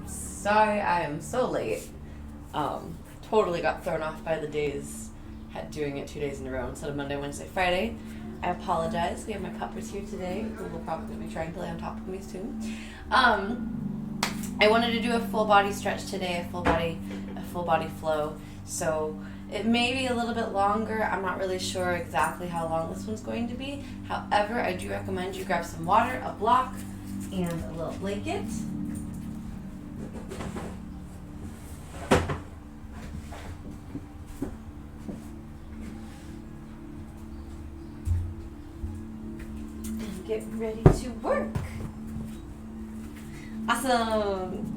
sorry I am so late. Totally got thrown off by the days, doing it 2 days in a row instead of Monday, Wednesday, Friday. I apologize. We have my puppers here today who will probably be trying to lay on top of me soon. I wanted to do a full body stretch today, a full body flow. So it may be a little bit longer. I'm not really sure exactly how long this one's going to be. However, I do recommend you grab some water, a block, and a little blanket. And get ready to work. Awesome.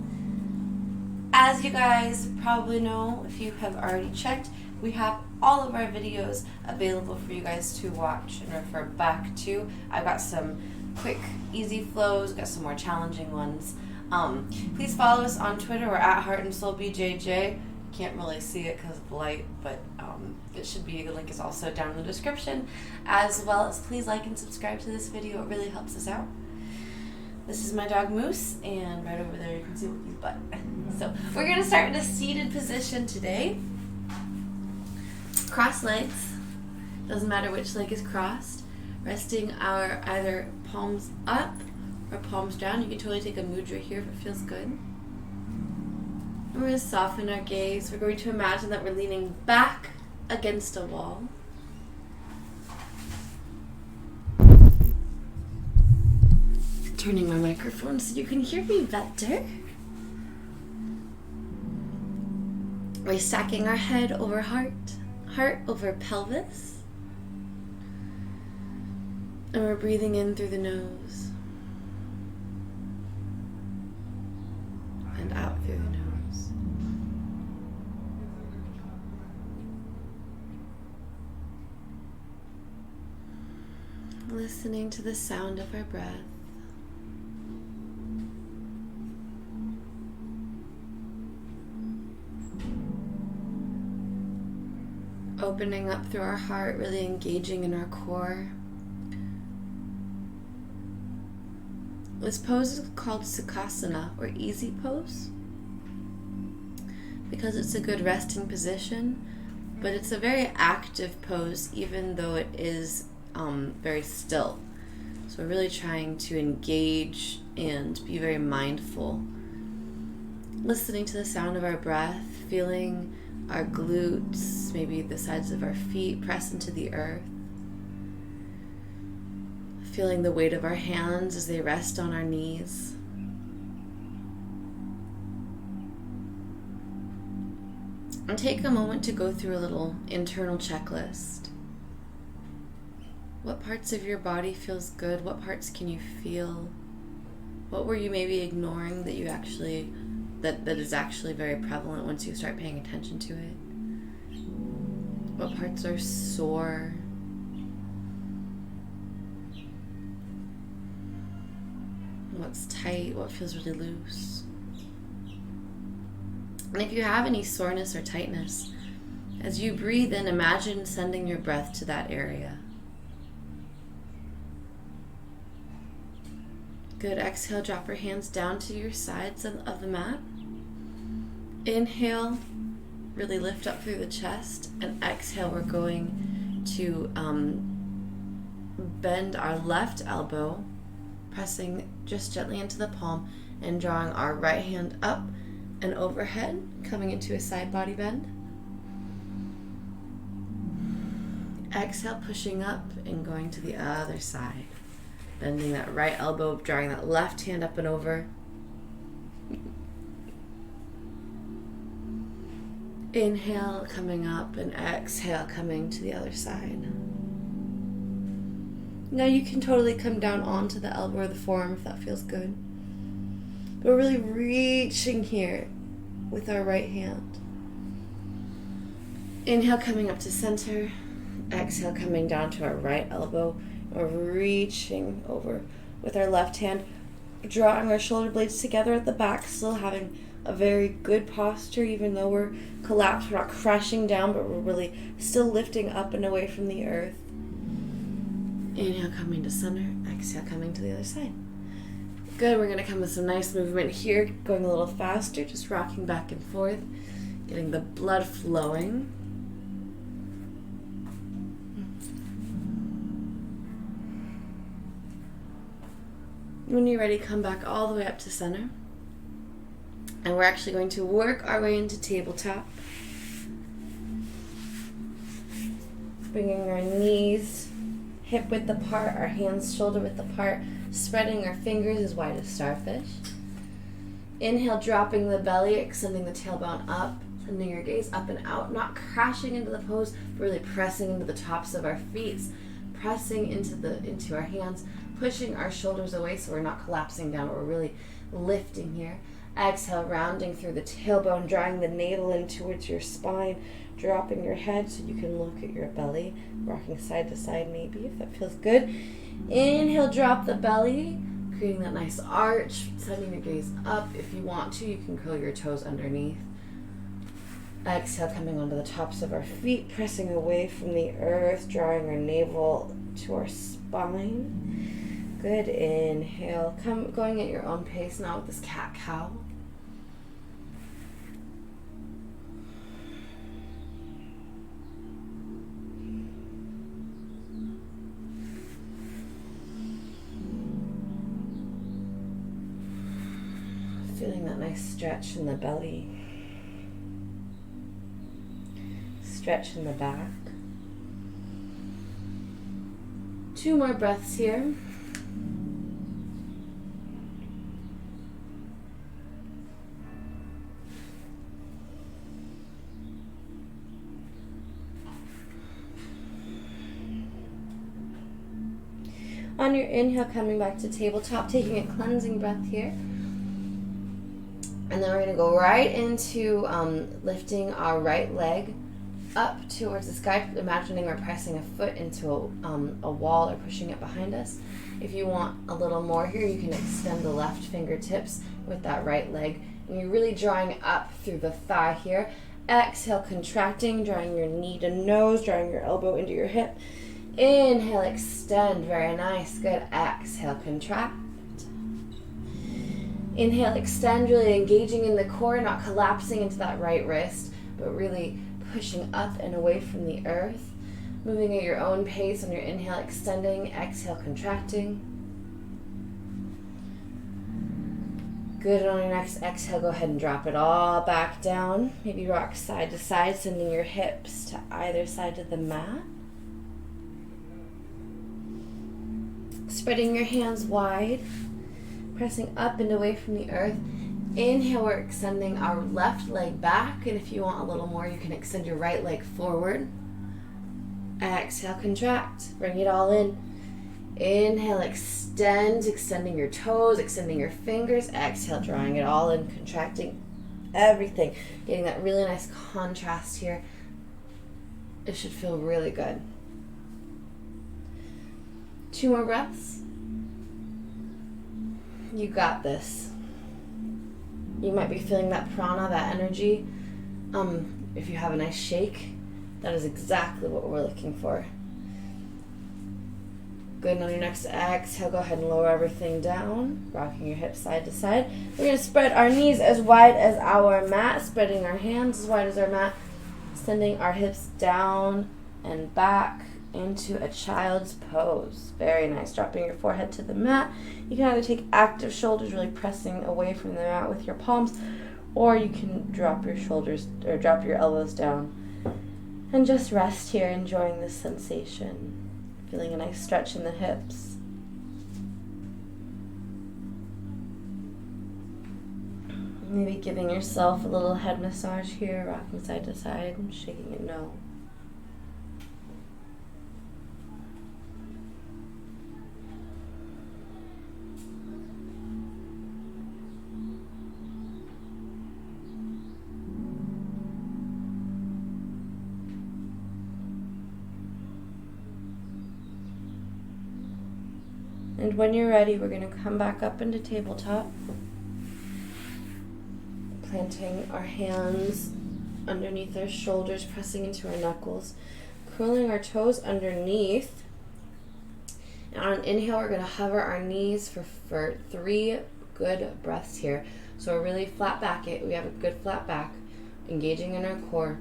As you guys probably know, if you have already checked, we have all of our videos available for you guys to watch and refer back to. I've got some quick, easy flows, got some more challenging ones. Please follow us on Twitter. We're at Heart and Soul BJJ. Can't really see it because of the light, but it should be, the link is also down in the description. As well as please like and subscribe to this video. It really helps us out. This is my dog Moose, and right over there you can see Wookie's butt. So we're going to start in a seated position today. Cross legs. Doesn't matter which leg is crossed. Resting our either palms up or palms down. You can totally take a mudra here if it feels good. And we're going to soften our gaze. We're going to imagine that we're leaning back against a wall. Turning my microphone so you can hear me better. We're stacking our head over heart, heart over pelvis. And we're breathing in through the nose and out through the nose. Listening to the sound of our breath. Opening up through our heart, really engaging in our core. This pose is called Sukhasana, or easy pose, because it's a good resting position, but it's a very active pose even though it is very still. So we're really trying to engage and be very mindful. Listening to the sound of our breath, feeling our glutes, maybe the sides of our feet press into the earth. Feeling the weight of our hands as they rest on our knees. And take a moment to go through a little internal checklist. What parts of your body feels good? What parts can you feel? What were you maybe ignoring that you actually that is actually very prevalent once you start paying attention to it? What parts are sore? What's tight? What feels really loose? And if you have any soreness or tightness, as you breathe in, imagine sending your breath to that area. Good. Exhale, drop your hands down to your sides of the mat. Inhale, really lift up through the chest, and exhale, we're going to bend our left elbow, pressing just gently into the palm and drawing our right hand up and overhead, coming into a side body bend. Exhale, pushing up and going to the other side. Bending that right elbow, drawing that left hand up and over. Inhale, coming up, and exhale, coming to the other side. Now you can totally come down onto the elbow or the forearm if that feels good. But we're really reaching here with our right hand. Inhale, coming up to center. Exhale, coming down to our right elbow. We're reaching over with our left hand, drawing our shoulder blades together at the back, still having a very good posture, even though we're collapsed. We're not crashing down, but we're really still lifting up and away from the earth. Inhale, coming to center. Exhale, coming to the other side. Good, we're gonna come with some nice movement here, going a little faster, just rocking back and forth, getting the blood flowing. When you're ready, come back all the way up to center. And we're actually going to work our way into tabletop. Bringing our knees hip width apart, our hands shoulder width apart, spreading our fingers as wide as starfish. Inhale, dropping the belly, extending the tailbone up, sending your gaze up and out, not crashing into the pose, but really pressing into the tops of our feet, pressing into our hands, pushing our shoulders away so we're not collapsing down, but we're really lifting here. Exhale, rounding through the tailbone, drawing the navel in towards your spine, dropping your head so you can look at your belly, rocking side to side maybe if that feels good. Inhale, drop the belly, creating that nice arch, sending your gaze up. If you want to, you can curl your toes underneath. Exhale, coming onto the tops of our feet, pressing away from the earth, drawing our navel to our spine. Good, inhale, going at your own pace now with this cat-cow. Feeling that nice stretch in the belly, stretch in the back. 2 more breaths here. On your inhale, coming back to tabletop, taking a cleansing breath here. And then we're going to go right into lifting our right leg up towards the sky, imagining we're pressing a foot into a wall or pushing it behind us. If you want a little more here, you can extend the left fingertips with that right leg. And you're really drawing up through the thigh here. Exhale, contracting, drawing your knee to nose, drawing your elbow into your hip. Inhale, extend, very nice, good. Exhale, contract. Inhale, extend, really engaging in the core, not collapsing into that right wrist, but really pushing up and away from the earth. Moving at your own pace on your inhale, extending, exhale, contracting. Good, on your next exhale, go ahead and drop it all back down. Maybe rock side to side, sending your hips to either side of the mat. Spreading your hands wide, pressing up and away from the earth. Inhale, we're extending our left leg back, and if you want a little more, you can extend your right leg forward. Exhale, contract, bring it all in. Inhale, extend, extending your toes, extending your fingers. Exhale, drawing it all in, contracting everything. Getting that really nice contrast here. It should feel really good. 2 more breaths. You got this. You might be feeling that prana, that energy. If you have a nice shake, that is exactly what we're looking for. Good, and on your next exhale, go ahead and lower everything down, rocking your hips side to side. We're going to spread our knees as wide as our mat, spreading our hands as wide as our mat, sending our hips down and back into a child's pose. Very nice. Dropping your forehead to the mat. You can either take active shoulders, really pressing away from the mat with your palms, or you can drop your shoulders or drop your elbows down and just rest here, enjoying this sensation. Feeling a nice stretch in the hips. Maybe giving yourself a little head massage here, rocking side to side and shaking your no. And when you're ready, we're going to come back up into tabletop, planting our hands underneath our shoulders, pressing into our knuckles, curling our toes underneath, And on an inhale, we're going to hover our knees for 3 good breaths here. So we're really flat back. We have a good flat back, engaging in our core.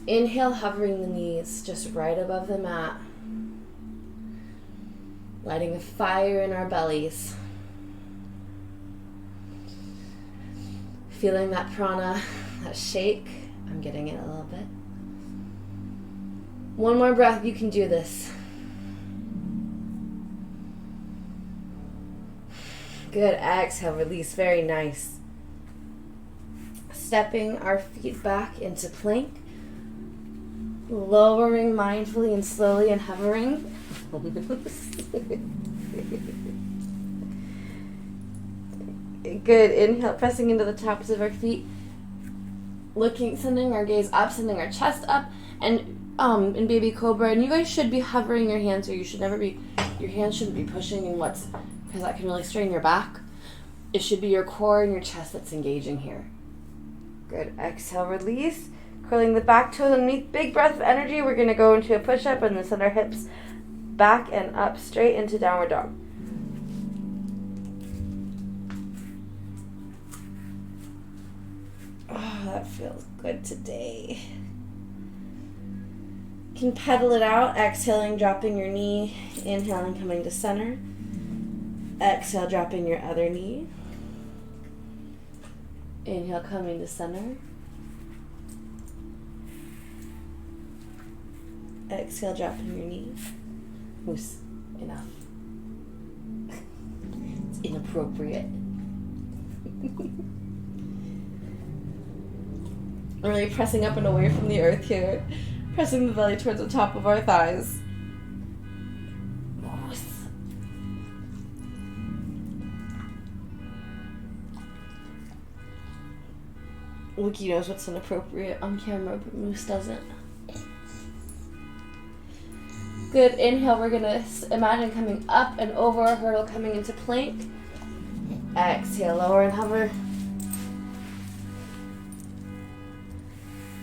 Inhale, hovering the knees just right above the mat, lighting a fire in our bellies. Feeling that prana, that shake. I'm getting it a little bit. One more breath, you can do this. Good, exhale, release, very nice. Stepping our feet back into plank. Lowering mindfully and slowly and hovering. Good, inhale, pressing into the tops of our feet. Sending our gaze up, sending our chest up. And in baby cobra, and you guys should be hovering your hands, or your hands shouldn't be pushing in because that can really strain your back. It should be your core and your chest that's engaging here. Good, exhale, release. Curling the back toes underneath, big breath of energy. We're going to go into a push-up and then send our hips back and up straight into downward dog. Oh, that feels good today. You can pedal it out, exhaling, dropping your knee, inhaling, coming to center. Exhale, dropping your other knee. Inhale, coming to center. Exhale, dropping your knee. Moose, enough. It's inappropriate. Really pressing up and away from the earth here. Pressing the belly towards the top of our thighs. Moose. Wookie knows what's inappropriate on camera, but Moose doesn't. Good, inhale, we're gonna imagine coming up and over a hurdle, coming into plank. Exhale, lower and hover.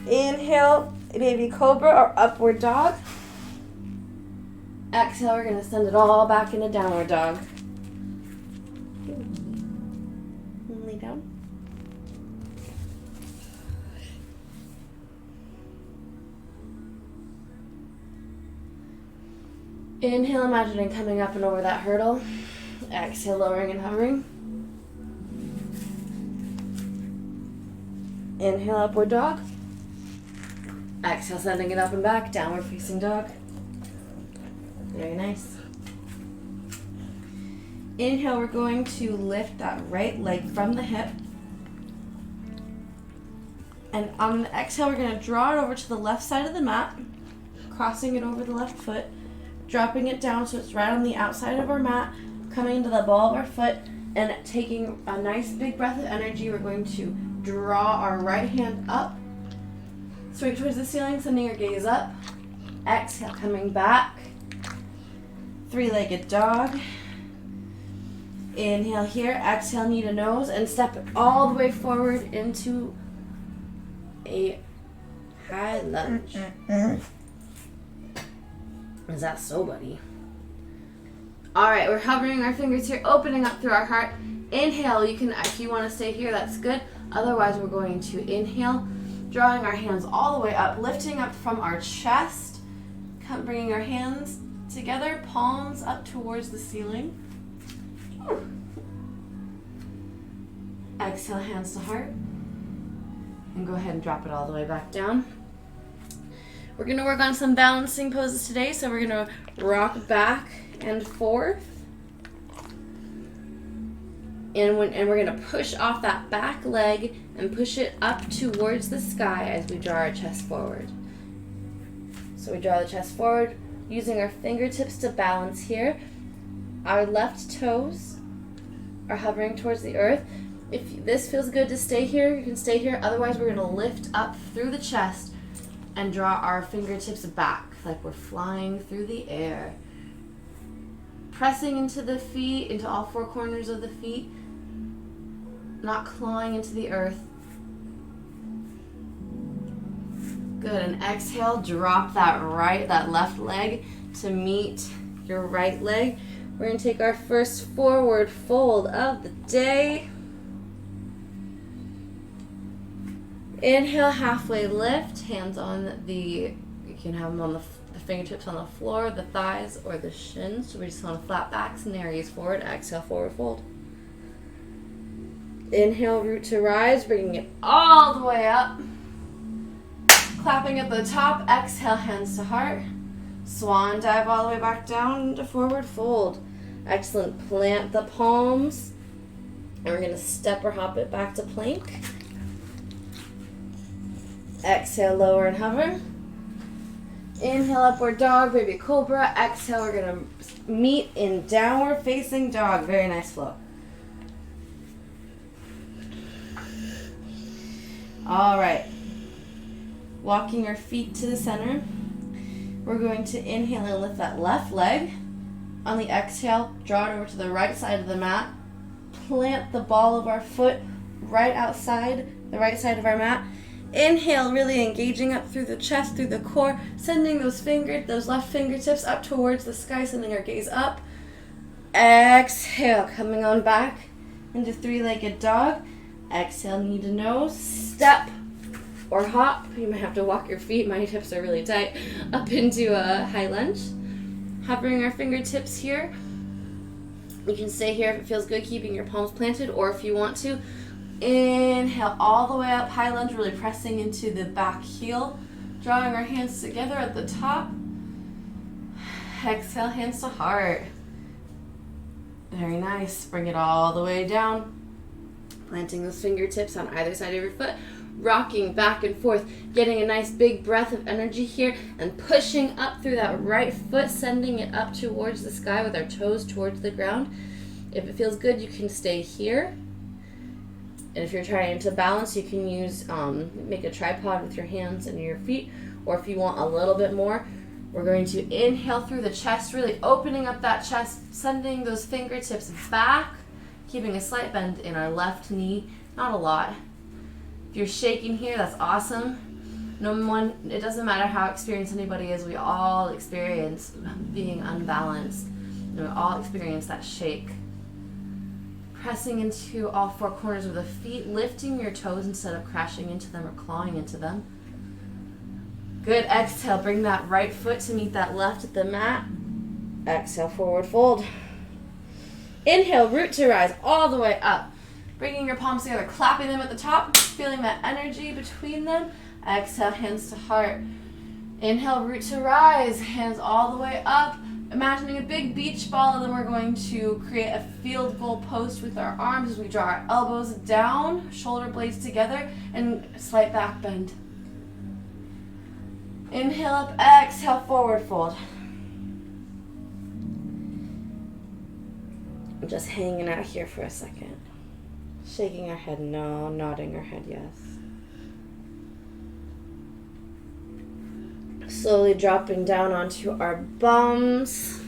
Inhale, baby cobra or upward dog. Exhale, we're gonna send it all back into downward dog. Lay down. Inhale, imagining coming up and over that hurdle. Exhale, lowering and hovering. Inhale, upward dog. Exhale, sending it up and back, downward facing dog. Very nice. Inhale, we're going to lift that right leg from the hip. And on the exhale, we're going to draw it over to the left side of the mat, crossing it over the left foot. Dropping it down so it's right on the outside of our mat, coming to the ball of our foot, and taking a nice big breath of energy. We're going to draw our right hand up, straight towards the ceiling, sending our gaze up. Exhale, coming back. 3-legged dog. Inhale here, exhale, knee to nose, and step it all the way forward into a high lunge. Is that so, buddy? All right, we're hovering our fingers here, opening up through our heart. Inhale, you can, if you want to stay here, that's good. Otherwise, we're going to inhale, drawing our hands all the way up, lifting up from our chest, bringing our hands together, palms up towards the ceiling. Exhale, hands to heart. And go ahead and drop it all the way back down. We're going to work on some balancing poses today, so we're going to rock back and forth. And we're going to push off that back leg and push it up towards the sky as we draw our chest forward. So we draw the chest forward, using our fingertips to balance here. Our left toes are hovering towards the earth. If this feels good to stay here, you can stay here. Otherwise, we're going to lift up through the chest and draw our fingertips back like we're flying through the air. Pressing into the feet, into all 4 corners of the feet, not clawing into the earth. Good, and exhale, drop that left leg to meet your right leg. We're going to take our first forward fold of the day. Inhale, halfway lift, hands on you can have them on the fingertips on the floor, the thighs, or the shins. So we just want to flat backs, nares forward, exhale, forward fold. Inhale, root to rise, bringing it all the way up. Clapping at the top, exhale, hands to heart. Swan dive all the way back down into forward fold. Excellent. Plant the palms. And we're going to step or hop it back to plank. Exhale, lower and hover. Inhale, upward dog, baby cobra. Exhale, we're going to meet in downward facing dog. Very nice flow. All right. Walking our feet to the center. We're going to inhale and lift that left leg. On the exhale, draw it over to the right side of the mat. Plant the ball of our foot right outside the right side of our mat. Inhale, really engaging up through the chest, through the core, sending those left fingertips up towards the sky, sending our gaze up. Exhale, coming on back into three-legged dog. Exhale, knee to nose, step or hop. You might have to walk your feet. My hips are really tight. Up into a high lunge. Hovering our fingertips here. You can stay here if it feels good, keeping your palms planted, or if you want to, inhale all the way up, high lunge, really pressing into the back heel. Drawing our hands together at the top. Exhale, hands to heart. Very nice. Bring it all the way down. Planting those fingertips on either side of your foot. Rocking back and forth, getting a nice big breath of energy here, and pushing up through that right foot, sending it up towards the sky with our toes towards the ground. If it feels good, you can stay here. And if you're trying to balance, you can use, make a tripod with your hands and your feet, or if you want a little bit more, we're going to inhale through the chest, really opening up that chest, sending those fingertips back, keeping a slight bend in our left knee, not a lot. If you're shaking here, that's awesome. It doesn't matter how experienced anybody is, we all experience being unbalanced. And we all experience that shake. Pressing into all four corners of the feet, lifting your toes instead of crashing into them or clawing into them. Good, exhale, bring that right foot to meet that left at the mat. Exhale, forward fold. Inhale, root to rise all the way up. Bringing your palms together, clapping them at the top, feeling that energy between them. Exhale, hands to heart. Inhale, root to rise, hands all the way up. Imagining a big beach ball, and then we're going to create a field goal post with our arms as we draw our elbows down, shoulder blades together, and slight back bend. Inhale up, exhale, forward fold. I'm just hanging out here for a second. Shaking our head no, nodding our head yes. Slowly dropping down onto our bums,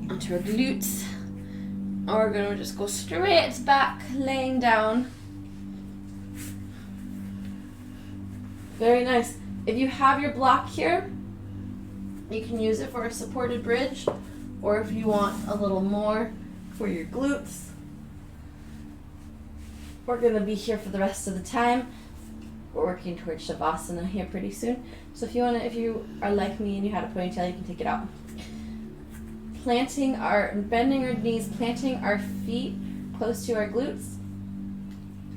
onto our glutes. And we're going to just go straight back, laying down. Very nice. If you have your block here, you can use it for a supported bridge, or if you want a little more for your glutes. We're going to be here for the rest of the time. We're working towards Shavasana here pretty soon. So if you are like me and you had a ponytail, you can take it out. Bending our knees, planting our feet close to our glutes.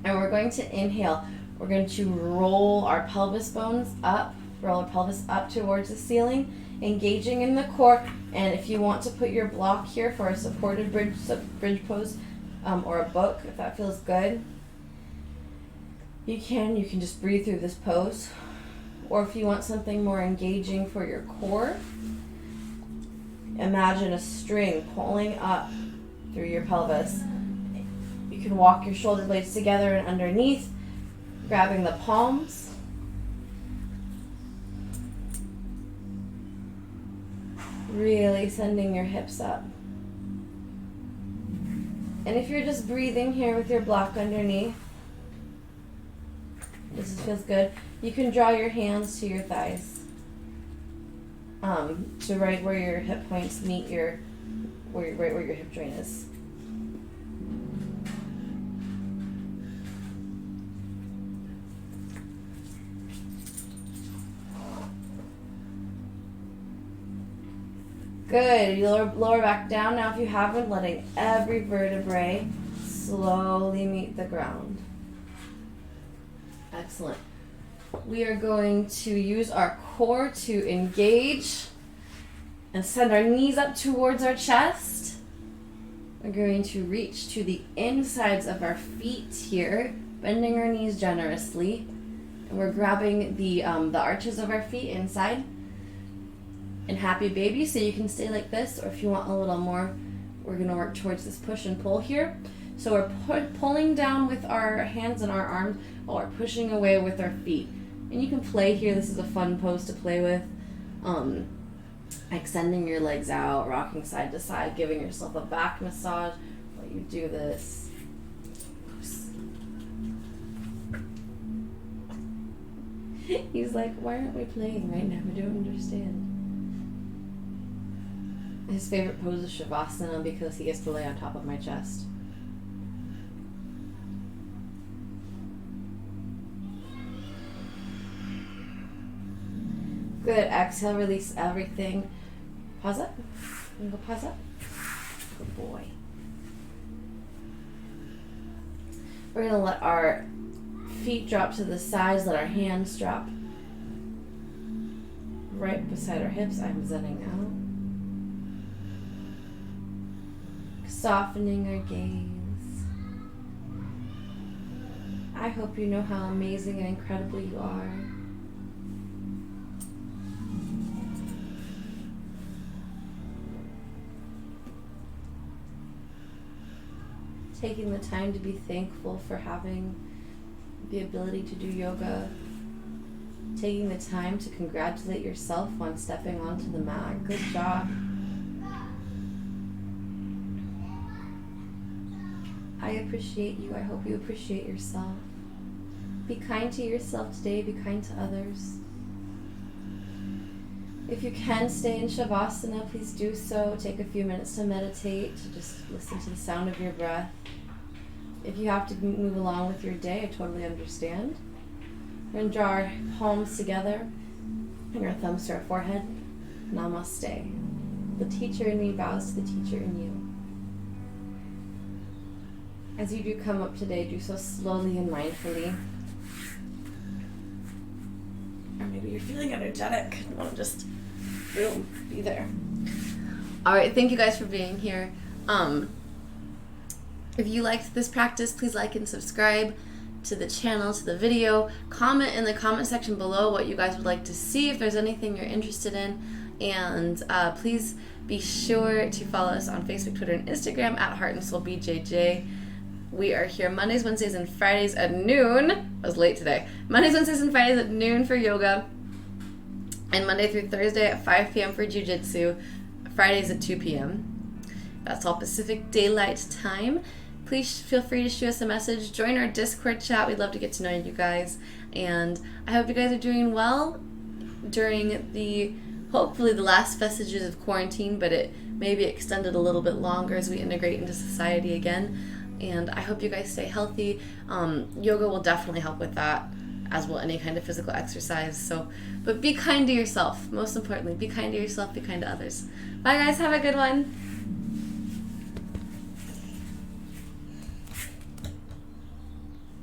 And we're going to inhale. We're going to roll our pelvis bones up, roll our pelvis up towards the ceiling, engaging in the core. And if you want to put your block here for a supported bridge pose, or a book, if that feels good, you can just breathe through this pose. Or if you want something more engaging for your core, imagine a string pulling up through your pelvis. You can walk your shoulder blades together and underneath, grabbing the palms. Really sending your hips up. And if you're just breathing here with your block underneath, this feels good. You can draw your hands to your thighs, to right where your hip points meet your right where your hip joint is. Good. You lower back down. Now, if you haven't, letting every vertebrae slowly meet the ground. Excellent. We are going to use our core to engage and send our knees up towards our chest. We're going to reach to the insides of our feet here, bending our knees generously. And we're grabbing the arches of our feet inside. And happy baby, so you can stay like this, or if you want a little more, we're going to work towards this push and pull here. So we're pulling down with our hands and our arms while we're pushing away with our feet. And you can play here. This is a fun pose to play with. Extending your legs out, rocking side to side, giving yourself a back massage while you do this. He's like, why aren't we playing right now? I don't understand. His favorite pose is Shavasana because he gets to lay on top of my chest. Good. Exhale, release everything. Pause up. You go pause up. Good boy. We're going to let our feet drop to the sides, let our hands drop right beside our hips. I'm zenning out. Softening our gaze. I hope you know how amazing and incredible you are. Taking the time to be thankful for having the ability to do yoga. Taking the time to congratulate yourself on stepping onto the mat. Good job. I appreciate you. I hope you appreciate yourself. Be kind to yourself today. Be kind to others. If you can stay in Shavasana, please do so. Take a few minutes to meditate, to just listen to the sound of your breath. If you have to move along with your day, I totally understand. We're going to draw our palms together and our thumbs to our forehead. Namaste. The teacher in me bows to the teacher in you. As you do come up today, do so slowly and mindfully. Or maybe you're feeling energetic and want to just, boom, be there. All right, thank you guys for being here. If you liked this practice, please like and subscribe to the channel, to the video. Comment in the comment section below what you guys would like to see, if there's anything you're interested in. And please be sure to follow us on Facebook, Twitter, and Instagram at Heart and Soul BJJ. We are here Mondays, Wednesdays, and Fridays at noon. I was late today. Mondays, Wednesdays, and Fridays at noon for yoga. And Monday through Thursday at 5 p.m. for jiu-jitsu. Fridays at 2 p.m. That's all Pacific Daylight Time. Please feel free to shoot us a message. Join our Discord chat. We'd love to get to know you guys. And I hope you guys are doing well during hopefully the last vestiges of quarantine, but it may be extended a little bit longer as we integrate into society again. And I hope you guys stay healthy. Yoga will definitely help with that, as will any kind of physical exercise. But be kind to yourself. Most importantly, be kind to yourself, be kind to others. Bye guys, have a good one.